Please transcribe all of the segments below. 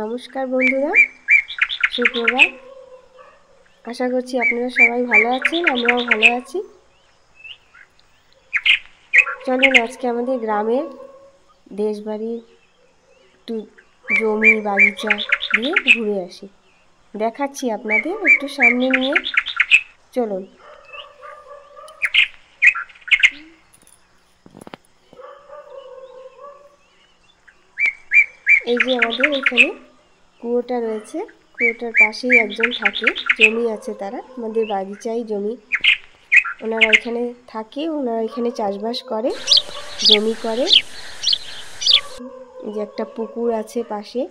নমস্কার বন্ধুরা, সুপ্রভাত। আশা করছি আপনারা সবাই ভালো আছেন, আমরাও ভালো আছি। চলুন আজকে আমাদের গ্রামের দেশবাড়ির একটু জমি বাগিচা দিয়ে ঘুরে আসি। দেখাচ্ছি আপনাদের একটু সামনে নিয়ে, চলুন। এই যে আমাদের এখানে কুয়োটা রয়েছে, কুয়োটার পাশেই একজন থাকে, জমি আছে তারা, আমাদের বাগিচায় জমি। ওনারা এখানে থাকে, ওনারা এখানে চাষবাস করে, জমি করে। এই যে একটা পুকুর আছে পাশে,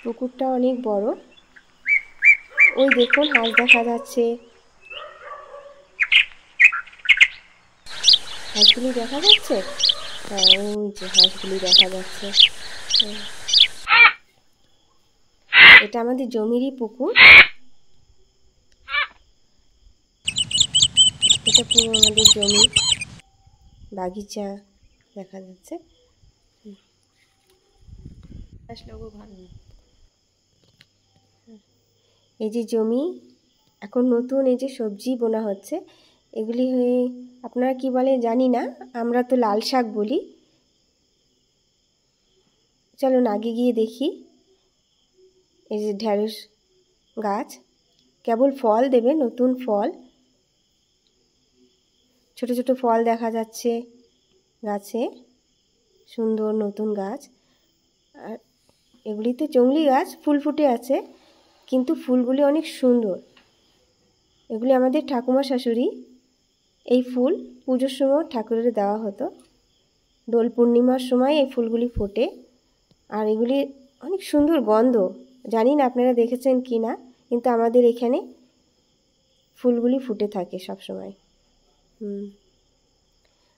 পুকুরটা অনেক বড়। ওই দেখুন হাঁস দেখা যাচ্ছে, হাঁসগুলি দেখা যাচ্ছে। হ্যাঁ, ওই যে হাঁসগুলি দেখা যাচ্ছে। এটা আমাদের জমিরই পুকুর, এটা পুরো আমাদের জমি বাগিচা দেখা যাচ্ছে। এই যে জমি, এখন নতুন এই যে সবজি বোনা হচ্ছে। এগুলি হয়ে আপনারা কি বলে জানি না, আমরা তো লাল শাক বলি। চলুন আগে গিয়ে দেখি। এই যে ঢেঁড়স গাছ, কেবল ফল দেবে, নতুন ফল, ছোট ছোট ফল দেখা যাচ্ছে গাছে, সুন্দর নতুন গাছ। আর এগুলিতে জংলি গাছ, ফুল ফুটে আছে, কিন্তু ফুলগুলি অনেক সুন্দর। এগুলি আমাদের ঠাকুমা শাশুড়ি, এই ফুল পুজোর সময় ঠাকুরের দেওয়া হতো। দোল পূর্ণিমার সময় এই ফুলগুলি ফোটে, আর এগুলি অনেক সুন্দর গন্ধ। জানি না আপনারা দেখেছেন কি না, কিন্তু আমাদের এখানে ফুলগুলি ফুটে থাকে সব সময়।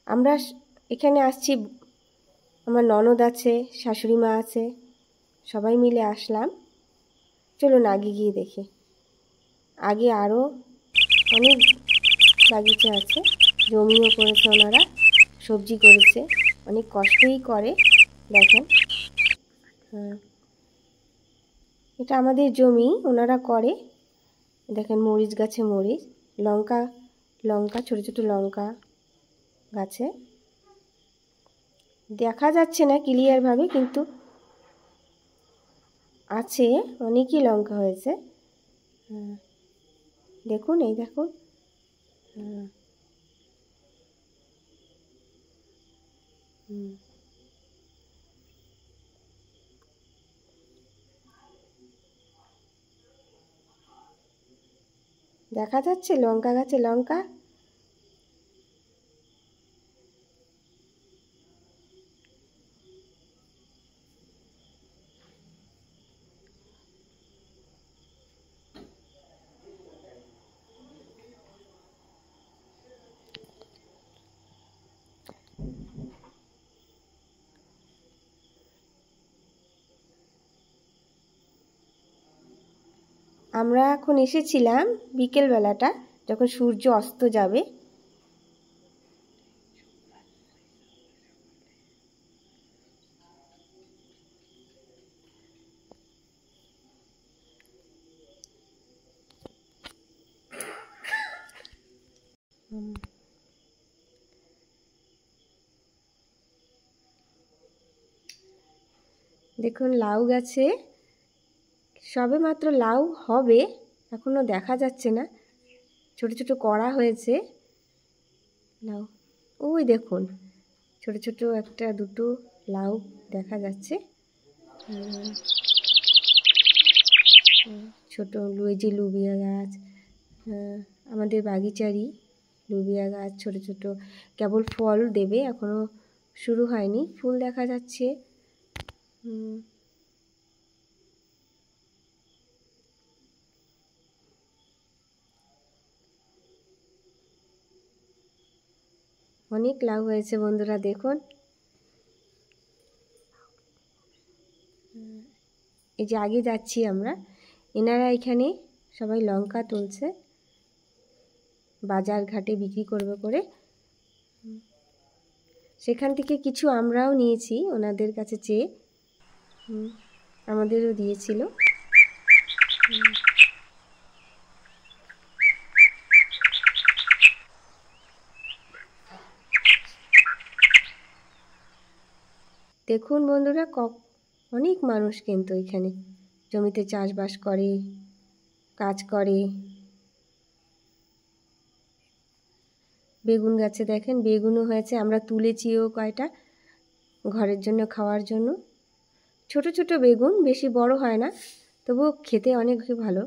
আমরা এখানে আসছি, আমার ননদ আছে, শাশুড়ি মা আছে, সবাই মিলে আসলাম। চলুন আগে গিয়ে দেখি। আগে আরও অনেক বাগিচা আছে, জমিও করেছে ওনারা, সবজি করেছে, অনেক কষ্টই করে। দেখেন, হ্যাঁ, এটা আমাদের জমি, ওনারা করে। দেখেন মরিচ গাছে মরিচ, লঙ্কা, লঙ্কা ছোটো ছোটো লঙ্কা গাছে দেখা যাচ্ছে না ক্লিয়ারভাবে, কিন্তু আছে, অনেকই লঙ্কা হয়েছে। দেখুন, এই দেখুন, দেখা যাচ্ছে লঙ্কা গাছে লঙ্কা। আমরা এখন এসেছিলাম বিকেলবেলাটা, যখন সূর্য অস্ত যাবে। দেখুন লাউ গাছে সবে মাত্র লাউ হবে, এখনো দেখা যাচ্ছে না, ছোট ছোট কড়া হয়েছে লাউ। ওই দেখুন ছোট ছোট একটা দুটো লাউ দেখা যাচ্ছে, ছোট ওই যে লুবিয়া গাছ, আমাদের বাগিচারই লুবিয়া গাছ, ছোট ছোট, কেবল ফল দেবে, এখনো শুরু হয়নি, ফুল দেখা যাচ্ছে। অনেক লাউ হয়েছে বন্ধুরা, দেখুন। এই যে আগে যাচ্ছি আমরা, এনারা এখানে সবাই লঙ্কা তুলছে, বাজার ঘাটে বিক্রি করবে করে। সেখান থেকে কিছু আমরাও নিয়েছি ওনাদের কাছে চেয়ে। আমাদেরও দিয়েছিল। দেখুন বন্ধুরা, অনেক মানুষ কিন্তু এখানে জমিতে চাষবাস করে, কাজ করে। বেগুন গাছে দেখেন বেগুনও হয়েছে, আমরা তুলেছিও কয়টা ঘরের জন্য খাওয়ার জন্য। ছোট ছোট বেগুন, বেশি বড় হয় না, তবুও খেতে অনেক ভালো।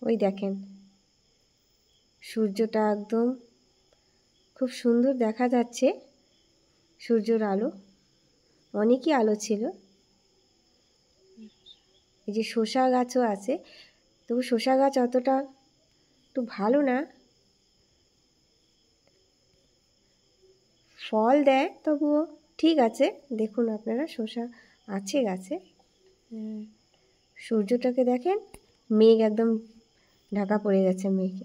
ওই দেখেন সূর্যটা একদম খুব সুন্দর দেখা যাচ্ছে, সূর্যের আলো, অনেকই আলো ছিল। এই যে শসা গাছও আছে, তবু শসা গাছ অতটা একটু ভালো না, ফল দেয় তবুও ঠিক আছে। দেখুন আপনারা শসা আছে গাছে। সূর্যটাকে দেখেন, মেঘ একদম ঢাকা পড়ে গেছে মেঘে।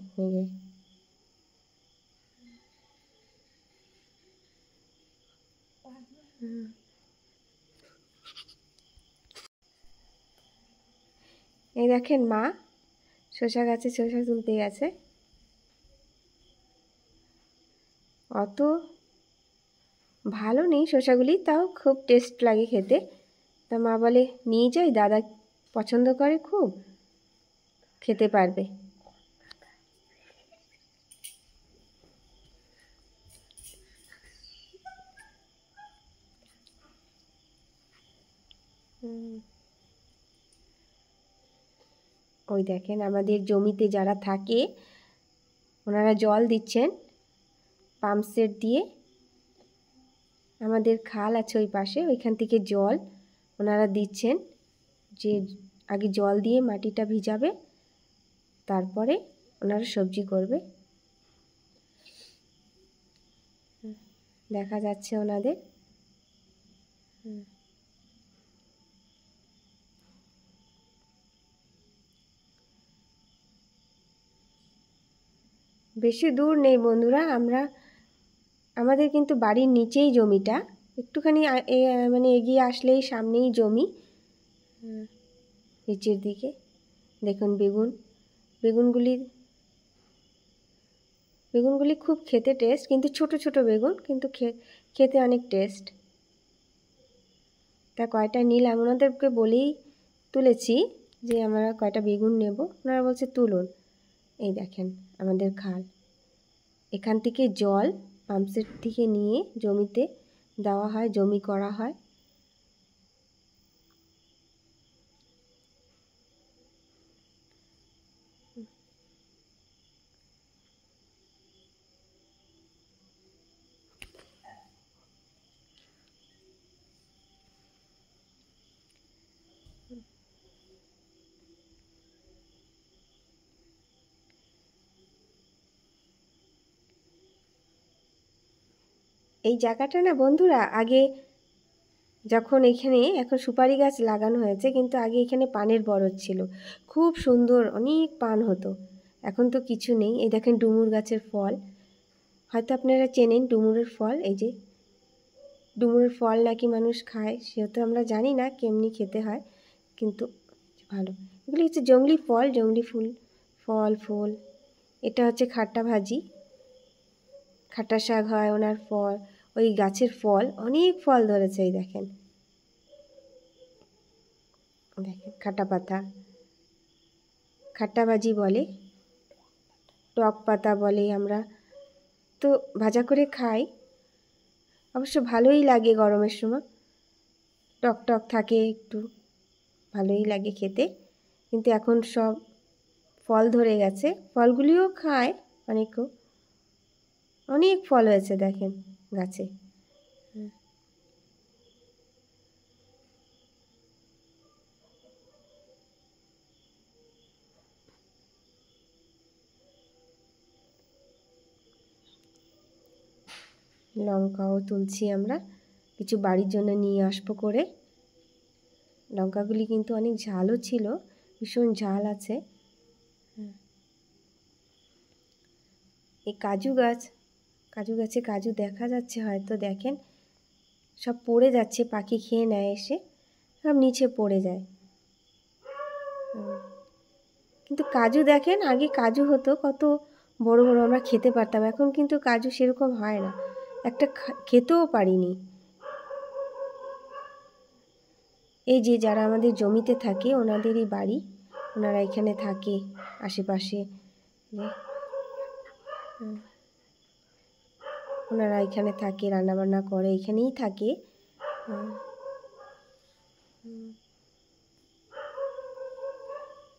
এই দেখেন মা শসা গাছে শসা তুলতে গেছে। অত ভালো নেই শসাগুলি, তাও খুব টেস্ট লাগে খেতে। তা মা বলে নিয়ে যাই, দাদা পছন্দ করে খুব, খেতে পারবে। ওই দেখেন আমাদের জমিতে যারা থাকে ওনারা জল দিচ্ছেন পাম্প সেট দিয়ে। আমাদের খাল আছে ওই পাশে, ওইখান থেকে জল ওনারা দিচ্ছেন। যে আগে জল দিয়ে মাটিটা ভিজাবে, তারপরে ওনারা সবজি করবে। দেখা যাচ্ছে ওনাদের। বেশি দূর নেই বন্ধুরা, আমাদের কিন্তু বাড়ির নিচেই জমিটা, একটুখানি মানে এগিয়ে আসলেই সামনেই জমি। নিচের দিকে দেখুন বেগুনগুলি খুব খেতে টেস্ট, কিন্তু ছোট ছোট বেগুন, কিন্তু খেতে অনেক টেস্ট। তা কয়টা নিলাম, ওনাদেরকে বলেই তুলেছি যে আমরা কয়টা বেগুন নেব। ওনারা বলছে তুলুন। এই দেখেন আমাদের খাল, এখান থেকে জল পাম্পসেট থেকে নিয়ে জমিতে দেওয়া হয়, জমি করা হয়। এই জায়গাটা না বন্ধুরা, আগে যখন এখানে, এখন সুপারি গাছ লাগানো হয়েছে, কিন্তু আগে এখানে পানের বরজ ছিল, খুব সুন্দর অনেক পান হতো। এখন তো কিছু নেই। এই দেখেন ডুমুর গাছের ফল, হয়তো আপনারা চেনেন ডুমুরের ফল। এই যে ডুমুরের ফল নাকি মানুষ খায়, সেহেতু আমরা জানি না কেমনি খেতে হয়, কিন্তু ভালো। এগুলি হচ্ছে জংলি ফল, জংলি ফুল। এটা হচ্ছে খাট্টা ভাজি, খাট্টা শাক হয় ওনার ফল, ওই গাছের ফল, অনেক ফল ধরেছে। এই দেখেন খাট্টা পাতা, খাট্টা ভাজি বলে, টক পাতা বলে আমরা তো, ভাজা করে খাই। অবশ্য ভালোই লাগে গরমের সময়, টক টক থাকে একটু, ভালোই লাগে খেতে। কিন্তু এখন সব ফল ধরে গেছে, ফলগুলিও খায় অনেক ফল হয়েছে দেখেন গাছে। লঙ্কাও তুলছি আমরা, কিছু বাড়ির জন্য নিয়ে আসবো করে। লঙ্কাগুলি কিন্তু অনেক ঝালও ছিল, ভীষণ ঝাল আছে। এই কাজু গাছে কাজু দেখা যাচ্ছে হয়তো, দেখেন সব পড়ে যাচ্ছে, পাখি খেয়ে নেয় এসে, সব নিচে পড়ে যায়। কিন্তু কাজু দেখেন, আগে কাজু হতো কত বড় বড়, আমরা খেতে পারতাম। এখন কিন্তু কাজু সেরকম হয় না, একটা খেতেও পারিনি। এই যে যারা আমাদের জমিতে থাকে ওনাদেরই বাড়ি, ওনারা এখানে থাকে আশেপাশে, ওনারা এখানে থাকে, রান্নাবান্না করে, এখানেই থাকে।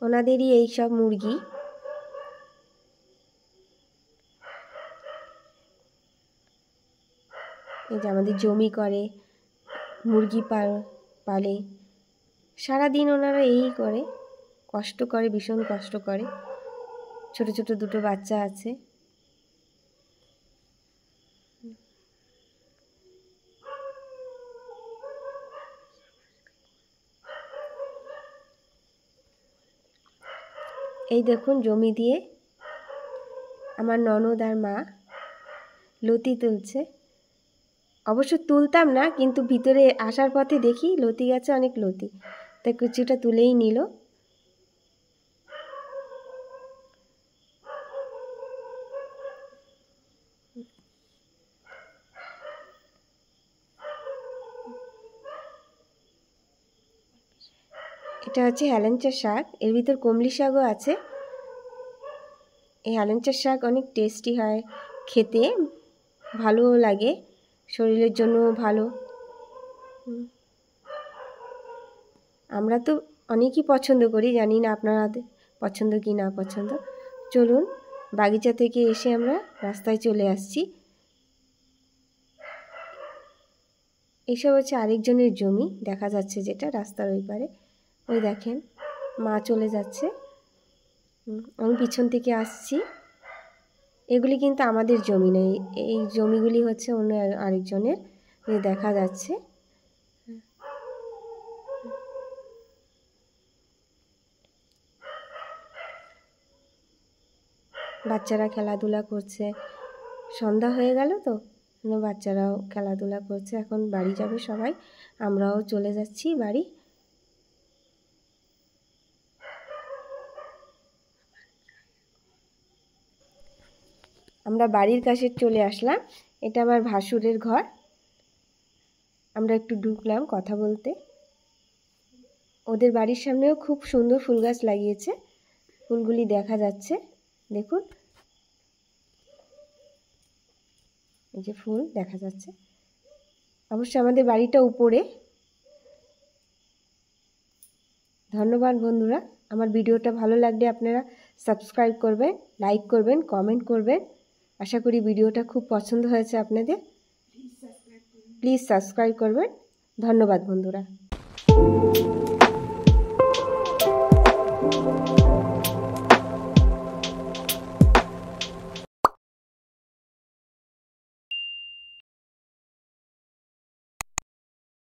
ওনাদেরই এই সব মুরগি। এই যে আমাদের জমি করে, মুরগি পালে, সারাদিন ওনারা এই করে, কষ্ট করে, ভীষণ কষ্ট করে। ছোট ছোট দুটো বাচ্চা আছে। এই দেখুন জমি দিয়ে আমার ননদ আর মা লতি তুলছে। অবশ্য তুলতাম না, কিন্তু ভিতরে আসার পথে দেখি লতি গাছে অনেক লতি, তাই কুচিটা তুলেই নিল। এটা হচ্ছে হেলেঞ্চা শাক, এর ভিতর কমলি শাকও আছে। এই হেলেঞ্চা শাক অনেক টেস্টি হয় খেতে, ভালোও লাগে, শরীরের জন্যও ভালো। আমরা তো অনেকই পছন্দ করি, জানি না আপনারা পছন্দ কি না পছন্দ। চলুন, বাগিচা থেকে এসে আমরা রাস্তায় চলে আসছি। এইসব হচ্ছে আরেকজনের জমি, দেখা যাচ্ছে যেটা রাস্তার ওই পারে। ওই দেখেন মা চলে যাচ্ছে, আমি পিছন থেকে আসছি। এগুলি কিন্তু আমাদের জমি নেই, এই জমিগুলি হচ্ছে অন্য আরেকজনের, দেখা যাচ্ছে। বাচ্চারা খেলাধুলা করছে, সন্ধ্যা হয়ে গেল তো, বাচ্চারাও খেলাধুলা করছে। এখন বাড়ি যাবে সবাই, আমরাও চলে যাচ্ছি বাড়ি। আমরা বাড়ির কাছে চলে আসলাম, এটা আমার ভাসুরের ঘর। আমরা একটু ঢুকলাম কথা বলতে। ওদের বাড়ির সামনেও খুব সুন্দর ফুল গাছ লাগিয়েছে, ফুলগুলি দেখা যাচ্ছে, দেখুন এই যে ফুল দেখা যাচ্ছে। অবশ্য আমাদের বাড়িটা উপরে। ধন্যবাদ বন্ধুরা, আমার ভিডিওটা ভালো লাগলে আপনারা সাবস্ক্রাইব করবেন, লাইক করবেন, কমেন্ট করবেন। আশা করি ভিডিওটা খুব পছন্দ হয়েছে আপনাদের। প্লিজ সাবস্ক্রাইব করবেন। ধন্যবাদ বন্ধুরা।